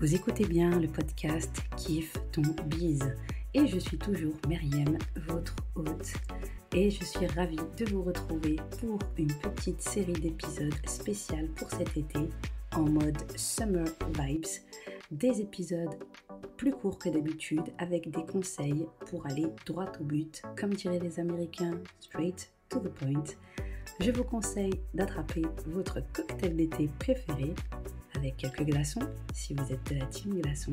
Vous écoutez bien le podcast Kiffe ton bise et je suis toujours Myriam, votre hôte, et je suis ravie de vous retrouver pour une petite série d'épisodes spéciales pour cet été en mode Summer Vibes, des épisodes plus courts que d'habitude avec des conseils pour aller droit au but, comme diraient les Américains, straight to the point. Je vous conseille d'attraper votre cocktail d'été préféré avec quelques glaçons, si vous êtes de la team glaçons.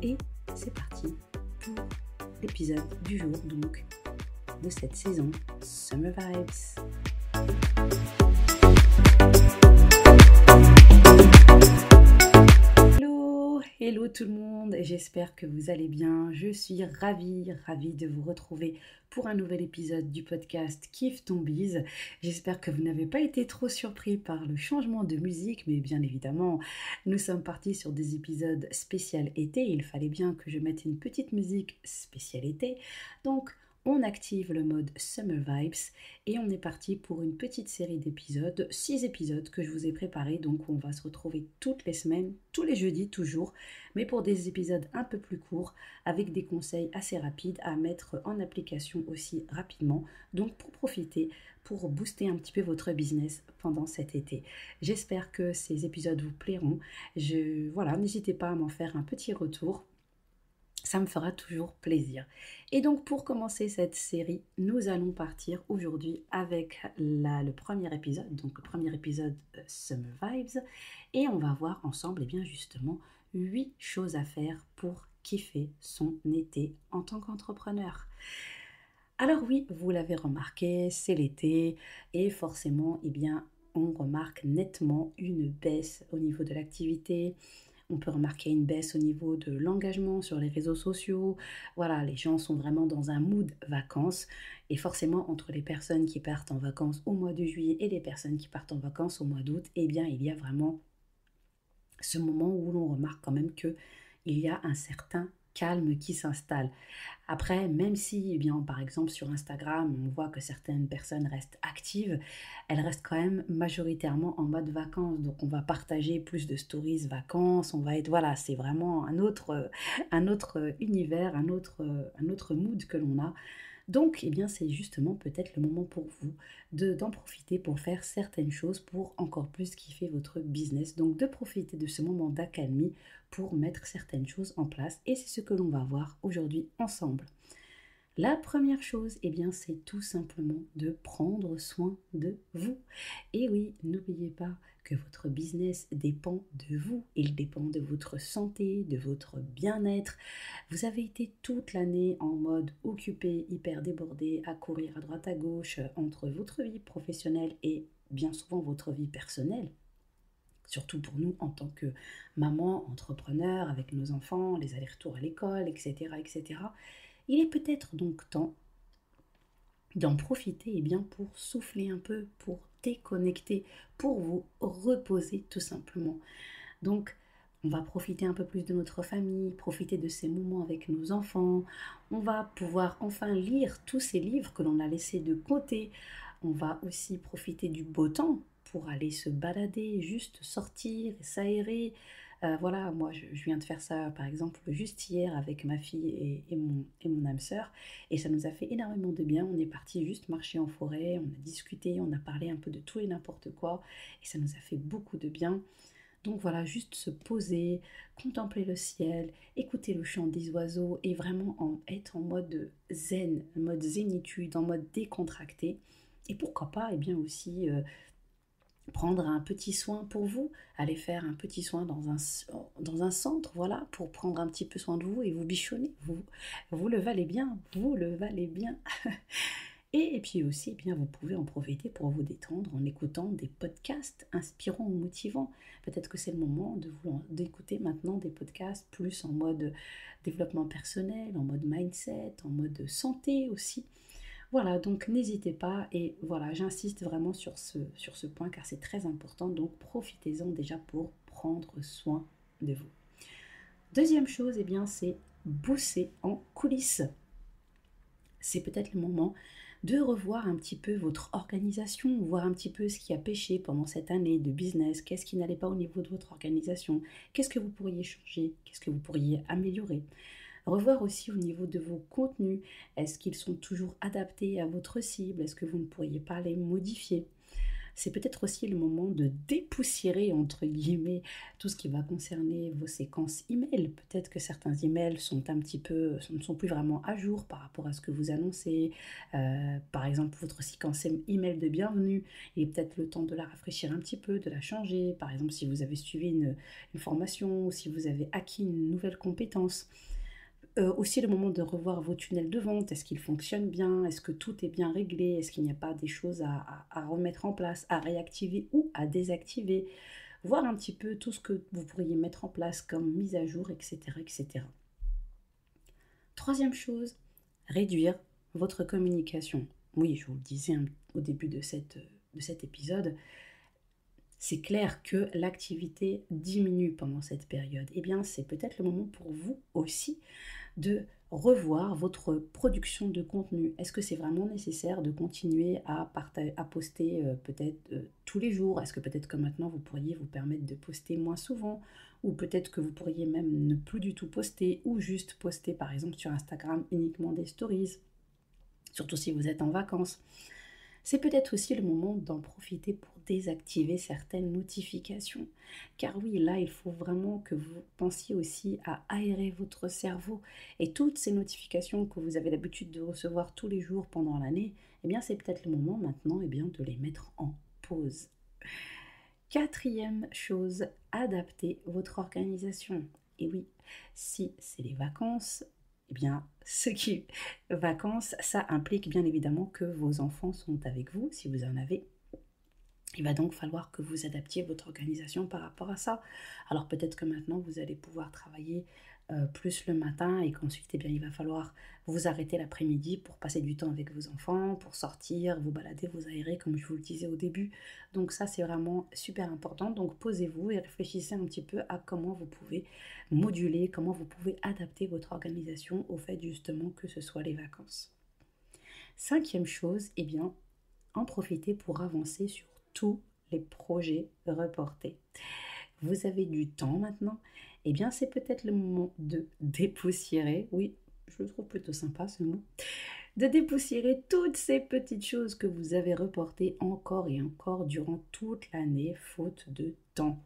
Et c'est parti pour l'épisode du jour, donc, de cette saison Summer Vibes. Hello tout le monde, j'espère que vous allez bien. Je suis ravie de vous retrouver pour un nouvel épisode du podcast Kiffe ton bise. J'espère que vous n'avez pas été trop surpris par le changement de musique, mais bien évidemment, nous sommes partis sur des épisodes spécial été. Il fallait bien que je mette une petite musique spéciale été. Donc, on active le mode Summer Vibes et on est parti pour une petite série d'épisodes, 6 épisodes que je vous ai préparés. Donc on va se retrouver toutes les semaines, tous les jeudis toujours, mais pour des épisodes un peu plus courts avec des conseils assez rapides à mettre en application aussi rapidement. Donc pour profiter, pour booster un petit peu votre business pendant cet été. J'espère que ces épisodes vous plairont. N'hésitez pas à m'en faire un petit retour. Ça me fera toujours plaisir. Et donc pour commencer cette série, nous allons partir aujourd'hui avec le premier épisode, donc le premier épisode Summer Vibes, et on va voir ensemble justement 8 choses à faire pour kiffer son été en tant qu'entrepreneur. Alors oui, vous l'avez remarqué, c'est l'été et forcément, on remarque nettement une baisse au niveau de l'activité. On peut remarquer une baisse au niveau de l'engagement sur les réseaux sociaux. Voilà, les gens sont vraiment dans un mood vacances. Et forcément, entre les personnes qui partent en vacances au mois de juillet et les personnes qui partent en vacances au mois d'août, il y a vraiment ce moment où l'on remarque quand même qu'il y a un certain calme qui s'installe. Après, même si, par exemple, sur Instagram, on voit que certaines personnes restent actives, elles restent quand même majoritairement en mode vacances. Donc, on va partager plus de stories vacances, c'est vraiment un autre univers, un autre mood que l'on a. Donc, c'est justement peut-être le moment pour vous d'en profiter pour faire certaines choses pour encore plus kiffer votre business. Donc, de profiter de ce moment d'accalmie pour mettre certaines choses en place. Et c'est ce que l'on va voir aujourd'hui ensemble. La première chose, c'est tout simplement de prendre soin de vous. Et oui, n'oubliez pas que votre business dépend de vous. Il dépend de votre santé, de votre bien-être. Vous avez été toute l'année en mode occupé, hyper débordé, à courir à droite à gauche entre votre vie professionnelle et bien souvent votre vie personnelle. Surtout pour nous en tant que maman, entrepreneur, avec nos enfants, les allers-retours à l'école, etc., etc. Il est peut-être donc temps d'en profiter pour souffler un peu, pour déconnecter, pour vous reposer tout simplement. Donc, on va profiter un peu plus de notre famille, profiter de ces moments avec nos enfants. On va pouvoir enfin lire tous ces livres que l'on a laissés de côté. On va aussi profiter du beau temps pour aller se balader, juste sortir, s'aérer. Moi je viens de faire ça par exemple juste hier avec ma fille et mon âme sœur et ça nous a fait énormément de bien. On est parti juste marcher en forêt, on a discuté, on a parlé un peu de tout et n'importe quoi et ça nous a fait beaucoup de bien. Donc voilà, juste se poser, contempler le ciel, écouter le chant des oiseaux et vraiment être en mode zen, en mode zénitude, en mode décontracté. Et pourquoi pas aussi prendre un petit soin pour vous, aller faire un petit soin dans un centre, pour prendre un petit peu soin de vous et vous bichonner. Vous le valez bien, vous le valez bien. Et puis aussi, vous pouvez en profiter pour vous détendre en écoutant des podcasts inspirants ou motivants. Peut-être que c'est le moment d'écouter maintenant des podcasts plus en mode développement personnel, en mode mindset, en mode santé aussi. Voilà, donc n'hésitez pas et j'insiste vraiment sur ce point car c'est très important, donc profitez-en déjà pour prendre soin de vous. Deuxième chose, c'est bosser en coulisses. C'est peut-être le moment de revoir un petit peu votre organisation, voir un petit peu ce qui a pêché pendant cette année de business, qu'est-ce qui n'allait pas au niveau de votre organisation, qu'est-ce que vous pourriez changer, qu'est-ce que vous pourriez améliorer. Revoir aussi au niveau de vos contenus, est-ce qu'ils sont toujours adaptés à votre cible, est-ce que vous ne pourriez pas les modifier. C'est peut-être aussi le moment de dépoussiérer, entre guillemets, tout ce qui va concerner vos séquences email. Peut-être que certains emails sont un petit peu, ne sont plus vraiment à jour par rapport à ce que vous annoncez. Par exemple, votre séquence email de bienvenue, il est peut-être le temps de la rafraîchir un petit peu, de la changer. Par exemple, si vous avez suivi une formation ou si vous avez acquis une nouvelle compétence. Aussi le moment de revoir vos tunnels de vente, est-ce qu'ils fonctionnent bien, est-ce que tout est bien réglé, est-ce qu'il n'y a pas des choses à remettre en place, à réactiver ou à désactiver, voir un petit peu tout ce que vous pourriez mettre en place comme mise à jour, etc. etc. Troisième chose, réduire votre communication. Oui, je vous le disais au début de cet épisode, c'est clair que l'activité diminue pendant cette période. Eh bien, c'est peut-être le moment pour vous aussi de revoir votre production de contenu. Est-ce que c'est vraiment nécessaire de continuer à poster peut-être tous les jours? Est-ce que peut-être que maintenant vous pourriez vous permettre de poster moins souvent? Ou peut-être que vous pourriez même ne plus du tout poster ou juste poster par exemple sur Instagram uniquement des stories, surtout si vous êtes en vacances. C'est peut-être aussi le moment d'en profiter pour désactiver certaines notifications. Car oui, là, il faut vraiment que vous pensiez aussi à aérer votre cerveau. Et toutes ces notifications que vous avez l'habitude de recevoir tous les jours pendant l'année, eh bien, c'est peut-être le moment maintenant de les mettre en pause. Quatrième chose, adapter votre organisation. Et oui, si c'est les vacances, eh bien, vacances, ça implique bien évidemment que vos enfants sont avec vous, si vous en avez. Il va donc falloir que vous adaptiez votre organisation par rapport à ça. Alors peut-être que maintenant, vous allez pouvoir travailler plus le matin et qu'ensuite, eh bien, il va falloir vous arrêter l'après-midi pour passer du temps avec vos enfants, pour sortir, vous balader, vous aérer, comme je vous le disais au début. Donc ça, c'est vraiment super important. Donc posez-vous et réfléchissez un petit peu à comment vous pouvez moduler, comment vous pouvez adapter votre organisation au fait justement que ce soit les vacances. Cinquième chose, eh bien, en profiter pour avancer sur tous les projets reportés. Vous avez du temps maintenant, eh bien c'est peut-être le moment de dépoussiérer, oui, je le trouve plutôt sympa ce mot, de dépoussiérer toutes ces petites choses que vous avez reportées encore et encore durant toute l'année, faute de temps.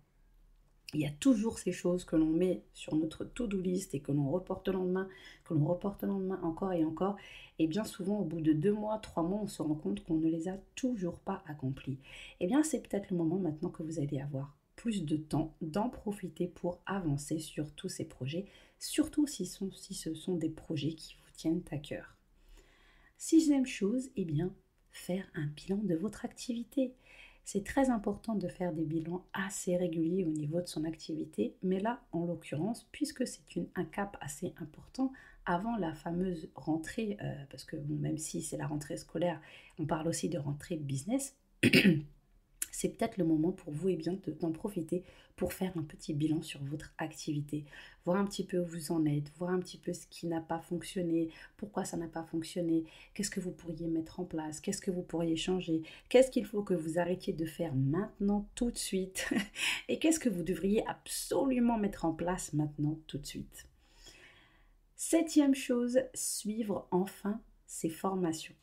Il y a toujours ces choses que l'on met sur notre to-do list et que l'on reporte le lendemain, encore et encore. Et bien souvent, au bout de 2 mois, 3 mois, on se rend compte qu'on ne les a toujours pas accomplis. Et bien, c'est peut-être le moment maintenant que vous allez avoir plus de temps d'en profiter pour avancer sur tous ces projets, surtout si ce sont des projets qui vous tiennent à cœur. Sixième chose, eh bien, faire un bilan de votre activité. C'est très important de faire des bilans assez réguliers au niveau de son activité, mais là, en l'occurrence, puisque c'est un cap assez important avant la fameuse rentrée, parce que bon, même si c'est la rentrée scolaire, on parle aussi de rentrée business, c'est peut-être le moment pour vous d'en profiter pour faire un petit bilan sur votre activité, voir un petit peu où vous en êtes, voir un petit peu ce qui n'a pas fonctionné, pourquoi ça n'a pas fonctionné, qu'est-ce que vous pourriez mettre en place, qu'est-ce que vous pourriez changer, qu'est-ce qu'il faut que vous arrêtiez de faire maintenant tout de suite et qu'est-ce que vous devriez absolument mettre en place maintenant tout de suite. Septième chose, suivre enfin ces formations.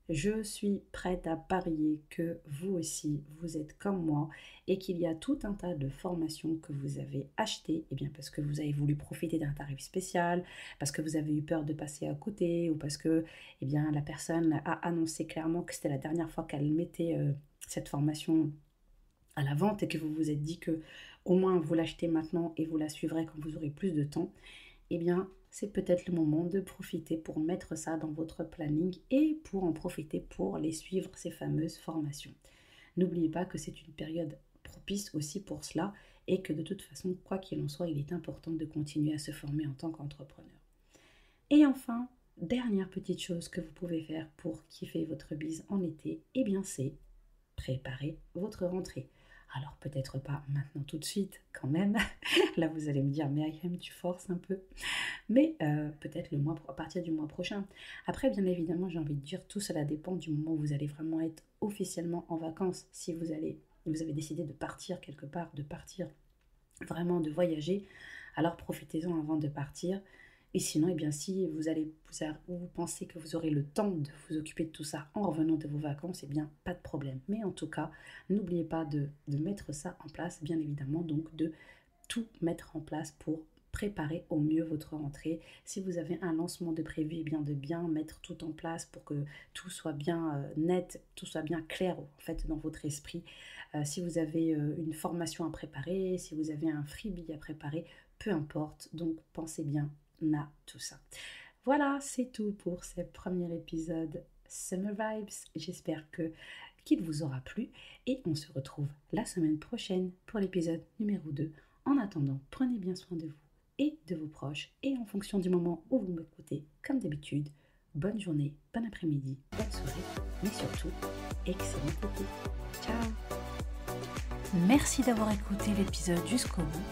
Je suis prête à parier que vous aussi, vous êtes comme moi et qu'il y a tout un tas de formations que vous avez achetées, eh bien parce que vous avez voulu profiter d'un tarif spécial, parce que vous avez eu peur de passer à côté ou parce que eh bien, la personne a annoncé clairement que c'était la dernière fois qu'elle mettait cette formation à la vente et que vous vous êtes dit que au moins vous l'achetez maintenant et vous la suivrez quand vous aurez plus de temps. Eh bien, c'est peut-être le moment de profiter pour mettre ça dans votre planning et pour en profiter pour les suivre, ces fameuses formations. N'oubliez pas que c'est une période propice aussi pour cela et que de toute façon, quoi qu'il en soit, il est important de continuer à se former en tant qu'entrepreneur. Et enfin, dernière petite chose que vous pouvez faire pour kiffer votre bise en été, eh bien c'est préparer votre rentrée. Alors peut-être pas maintenant tout de suite quand même. Là vous allez me dire Myriam, tu forces un peu. Mais peut-être à partir du mois prochain. Après bien évidemment j'ai envie de dire tout cela dépend du moment où vous allez vraiment être officiellement en vacances. Si vous avez décidé de partir quelque part, de partir vraiment de voyager, alors profitez-en avant de partir. Et sinon, eh bien, si vous pensez que vous aurez le temps de vous occuper de tout ça en revenant de vos vacances, eh bien, pas de problème. Mais en tout cas, n'oubliez pas de mettre ça en place, bien évidemment, donc de tout mettre en place pour préparer au mieux votre rentrée. Si vous avez un lancement de prévu, eh bien de bien mettre tout en place pour que tout soit bien net, tout soit bien clair en fait dans votre esprit. Si vous avez une formation à préparer, si vous avez un freebie à préparer, peu importe. Donc pensez bien à tout ça. Voilà, c'est tout pour ce premier épisode Summer Vibes. J'espère qu'il vous aura plu et on se retrouve la semaine prochaine pour l'épisode numéro 2. En attendant, prenez bien soin de vous et de vos proches et en fonction du moment où vous m'écoutez, comme d'habitude, bonne journée, bon après-midi, bonne soirée, mais surtout, excellent été. Ciao! Merci d'avoir écouté l'épisode jusqu'au bout.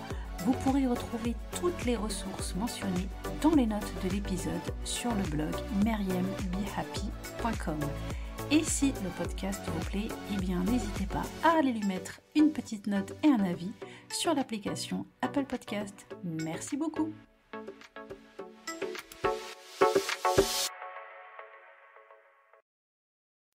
Vous pourrez retrouver toutes les ressources mentionnées dans les notes de l'épisode sur le blog myriambehappy.com. Et si le podcast vous plaît, eh bien n'hésitez pas à aller lui mettre une petite note et un avis sur l'application Apple Podcast. Merci beaucoup.